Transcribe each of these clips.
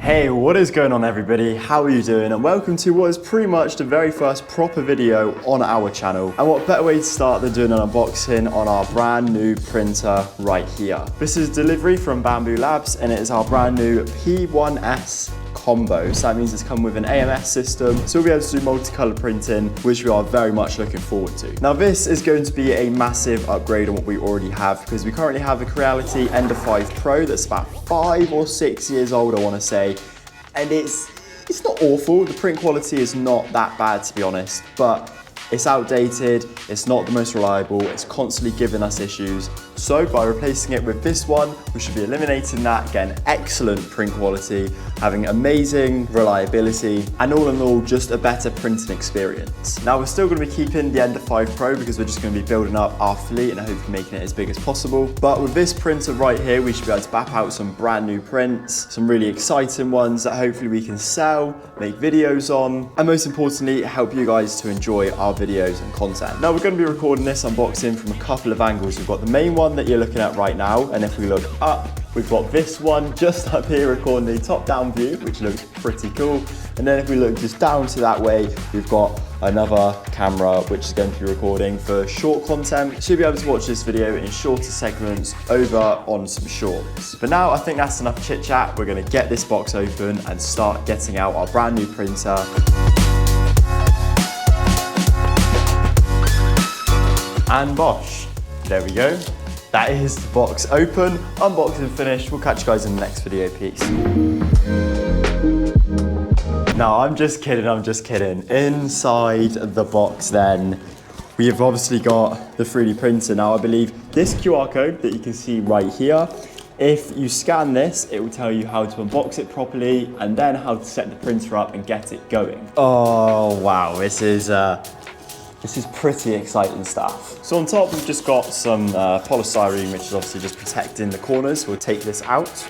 Hey, what is going on everybody? How are you doing? And welcome to what is pretty much the very first proper video on our channel. And what better way to start than doing an unboxing on our brand new printer right here. This is delivery from Bambu Labs and it is our brand new P1s combo. So that means it's come with an AMS system, so we'll be able to do multicolour printing, which we are very much looking forward to. Now this is going to be a massive upgrade on what we already have, because we currently have a Creality Ender 5 Pro that's about 5 or 6 years old, I want to say, and it's not awful. The print quality is not that bad, to be honest, but it's outdated, it's not the most reliable, it's constantly giving us issues. So by replacing it with this one, we should be eliminating that, getting excellent print quality, having amazing reliability, and all in all, just a better printing experience. Now we're still gonna be keeping the Ender 5 Pro because we're just gonna be building up our fleet and hopefully making it as big as possible. But with this printer right here, we should be able to bap out some brand new prints, some really exciting ones that hopefully we can sell, make videos on, and most importantly, help you guys to enjoy our videos and content. Now we're going to be recording this unboxing from a couple of angles. We've got the main one that you're looking at right now, and if we look up, we've got this one just up here recording the top-down view, which looks pretty cool. And then if we look just down to that way, we've got another camera which is going to be recording for short content. So you'll be able to watch this video in shorter segments over on some shorts. But now I think that's enough chit chat. We're going to get this box open and start getting out our brand new printer. And bosh, there we go. That is the box open, unboxed and finished. We'll catch you guys in the next video, peace. No, I'm just kidding. Inside the box then, we have obviously got the 3D printer. Now I believe this QR code that you can see right here, if you scan this, it will tell you how to unbox it properly and then how to set the printer up and get it going. Oh wow, this is pretty exciting stuff. So on top, we've just got some polystyrene, which is obviously just protecting the corners. We'll take this out.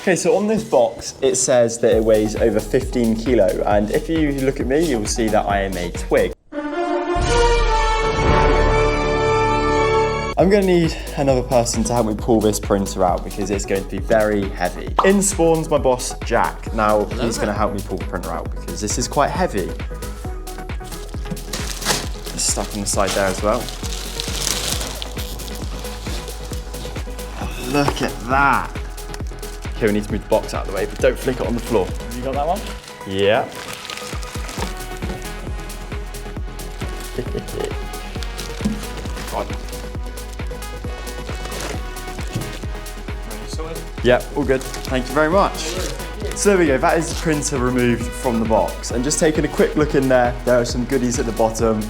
Okay, so on this box, it says that it weighs over 15 kilo. And if you look at me, you will see that I am a twig. I'm gonna need another person to help me pull this printer out because it's going to be very heavy. In spawns my boss, Jack. Now, he's gonna help me pull the printer out because this is quite heavy. Stuck on the side there as well. Look at that. Okay, we need to move the box out of the way, but don't flick it on the floor. Have you got that one? Yeah. Right. Yeah, all good. Thank you very much. So there we go, that is the printer removed from the box. And just taking a quick look in there, there are some goodies at the bottom,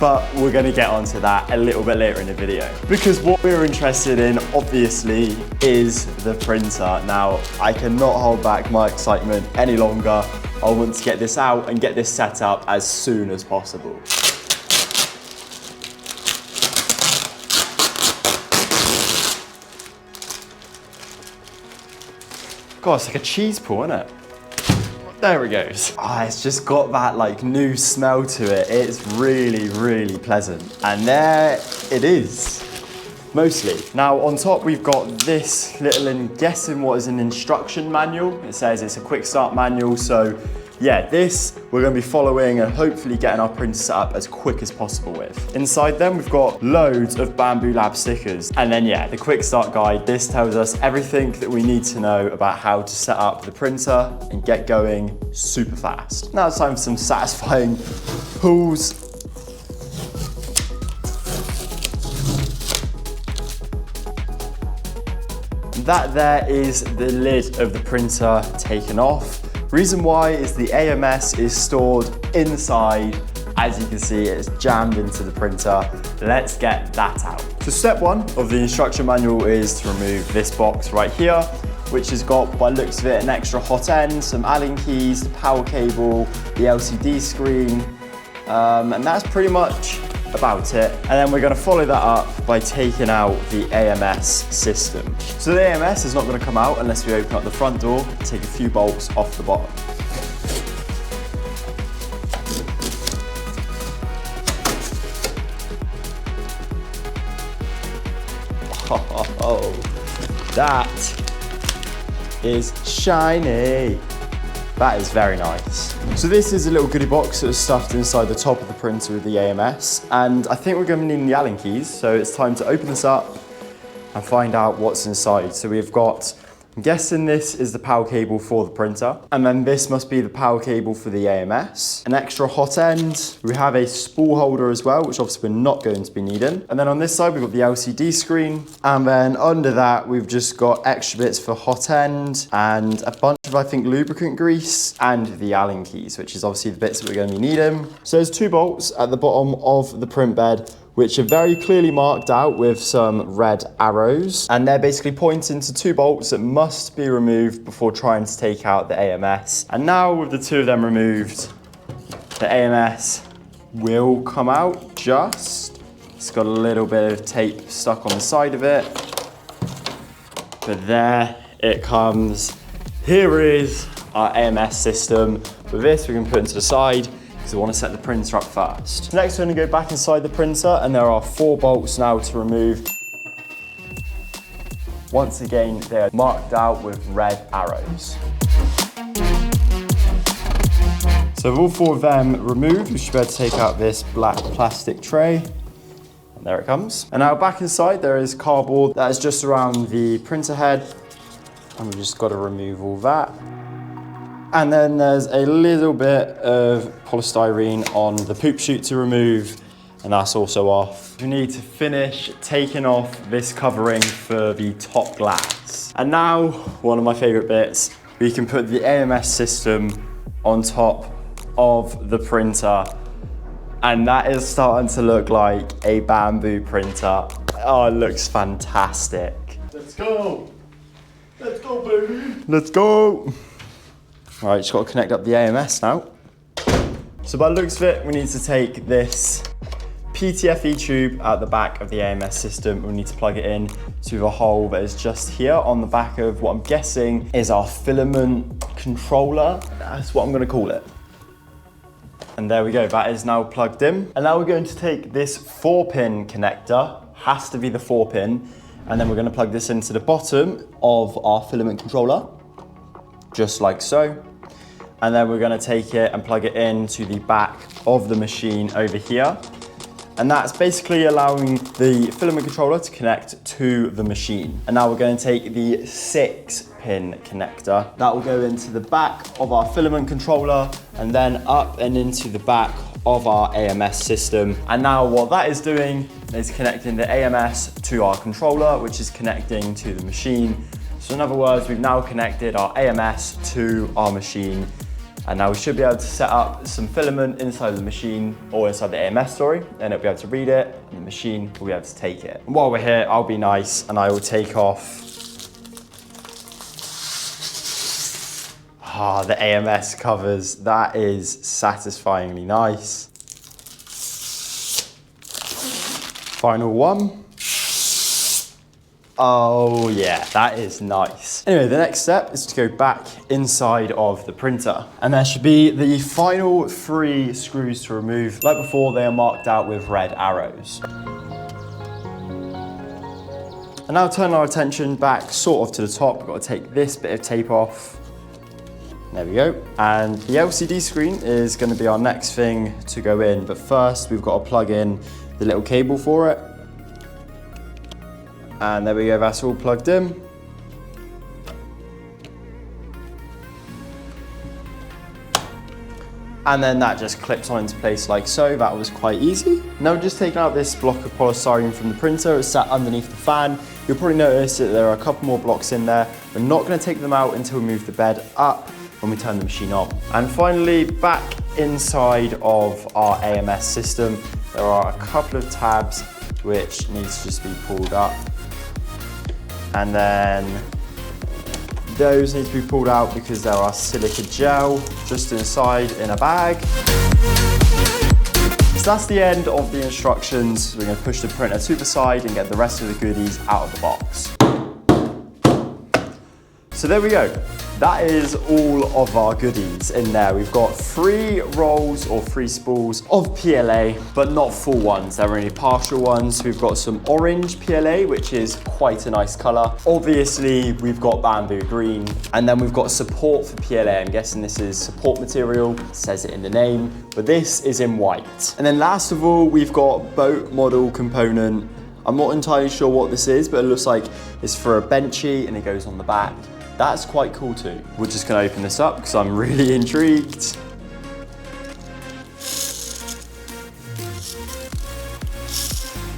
but we're gonna get onto that a little bit later in the video. Because what we're interested in, obviously, is the printer. Now, I cannot hold back my excitement any longer. I want to get this out and get this set up as soon as possible. God, it's like a cheese pull, isn't it? There it goes. Ah, it's just got that like new smell to it. It's really, really pleasant. And there it is, mostly. Now on top, we've got this little, I'm guessing what is an instruction manual. It says it's a quick start manual. So yeah, this we're gonna be following and hopefully getting our printer set up as quick as possible with. Inside them, we've got loads of Bambu Lab stickers. And then yeah, the quick start guide. This tells us everything that we need to know about how to set up the printer and get going super fast. Now it's time for some satisfying pulls. That there is the lid of the printer taken off. Reason why is the AMS is stored inside. As you can see, it's jammed into the printer. Let's get that out. So step one of the instruction manual is to remove this box right here, which has got, by the looks of it, an extra hot end, some Allen keys, the power cable, the LCD screen, and that's pretty much about it. And then we're gonna follow that up by taking out the AMS system. So the AMS is not gonna come out unless we open up the front door and take a few bolts off the bottom. Oh, that is shiny. That is very nice. So this is a little goodie box that was stuffed inside the top of the printer with the AMS, and I think we're going to need the Allen keys, so it's time to open this up and find out what's inside. So we've got, I'm guessing this is the power cable for the printer, and then this must be the power cable for the AMS. An extra hot end. We have a spool holder as well, which obviously we're not going to be needing. And then on this side, we've got the LCD screen. And then under that, we've just got extra bits for hot end and a bunch of, I think, lubricant grease and the Allen keys, which is obviously the bits that we're going to be needing. So there's 2 bolts at the bottom of the print bed, which are very clearly marked out with some red arrows. And they're basically pointing to 2 bolts that must be removed before trying to take out the AMS. And now with the 2 of them removed, the AMS will come out just. It's got a little bit of tape stuck on the side of it. But there it comes. Here is our AMS system. With this, we can put it to the side, because we want to set the printer up first. Next, we're going to go back inside the printer, and there are 4 bolts now to remove. Once again, they are marked out with red arrows. So with all 4 of them removed, we should be able to take out this black plastic tray. And there it comes. And now back inside, there is cardboard that is just around the printer head. And we've just got to remove all that. And then there's a little bit of polystyrene on the poop chute to remove, and that's also off. We need to finish taking off this covering for the top glass. And now, one of my favorite bits, we can put the AMS system on top of the printer, and that is starting to look like a Bambu printer. Oh, it looks fantastic. Let's go. Let's go, baby. Let's go. All right, just got to connect up the AMS now. So by the looks of it, we need to take this PTFE tube at the back of the AMS system. We need to plug it in to a hole that is just here on the back of what I'm guessing is our filament controller. That's what I'm going to call it. And there we go, that is now plugged in. And now we're going to take this 4-pin connector, has to be the 4-pin, and then we're going to plug this into the bottom of our filament controller, just like so. And then we're going to take it and plug it into the back of the machine over here. And that's basically allowing the filament controller to connect to the machine. And now we're going to take the 6-pin connector. That will go into the back of our filament controller and then up and into the back of our AMS system. And now what that is doing is connecting the AMS to our controller, which is connecting to the machine. So in other words, we've now connected our AMS to our machine. And now we should be able to set up some filament inside the machine, or inside the AMS, sorry, and it'll be able to read it, and the machine will be able to take it. And while we're here, I'll be nice and I will take off the AMS covers. That is satisfyingly nice. Final one. Oh yeah, that is nice. Anyway, the next step is to go back inside of the printer. And there should be the final 3 screws to remove. Like before, they are marked out with red arrows. And now turn our attention back sort of to the top. We've got to take this bit of tape off. There we go. And the LCD screen is going to be our next thing to go in. But first, we've got to plug in the little cable for it. And there we go, that's all plugged in. And then that just clips on into place like so. That was quite easy. Now we're just taking out this block of polystyrene from the printer. It's sat underneath the fan. You'll probably notice that there are a couple more blocks in there. We're not going to take them out until we move the bed up when we turn the machine on. And finally, back inside of our AMS system, there are a couple of tabs which needs to just be pulled up. And then those need to be pulled out because there are silica gel just inside in a bag. So that's the end of the instructions. We're going to push the printer to the side and get the rest of the goodies out of the box. So there we go. that is all of our goodies in there. We've got 3 rolls or 3 spools of PLA, but not full ones. They're only partial ones. We've got some orange PLA, which is quite a nice color. Obviously, we've got bamboo green, and then we've got support for PLA. I'm guessing this is support material, it says it in the name, but this is in white. And then last of all, we've got boat model component. I'm not entirely sure what this is, but it looks like it's for a benchy and it goes on the back. That's quite cool too. We're just gonna open this up because I'm really intrigued.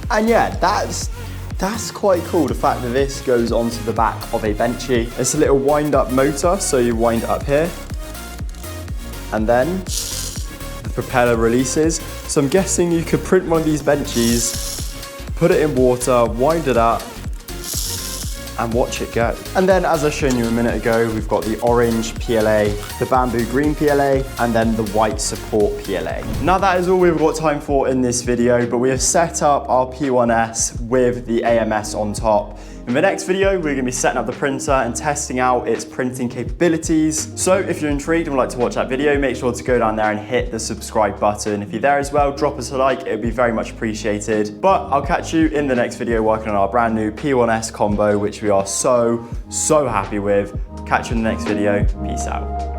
And yeah, that's quite cool, the fact that this goes onto the back of a benchy. It's a little wind up motor, so you wind it up here, and then the propeller releases. So I'm guessing you could print one of these benchies, put it in water, wind it up, and watch it go. And then, as I showed you a minute ago, we've got the orange PLA, the bamboo green PLA, and then the white support PLA. Now that is all we've got time for in this video, but we have set up our P1s with the AMS on top. In the next video, we're gonna be setting up the printer and testing out its printing capabilities. So if you're intrigued and would like to watch that video, make sure to go down there and hit the subscribe button. If you're there as well, drop us a like, it'd be very much appreciated. But I'll catch you in the next video working on our brand new P1s combo, which we are so happy with. Catch you in the next video, peace out.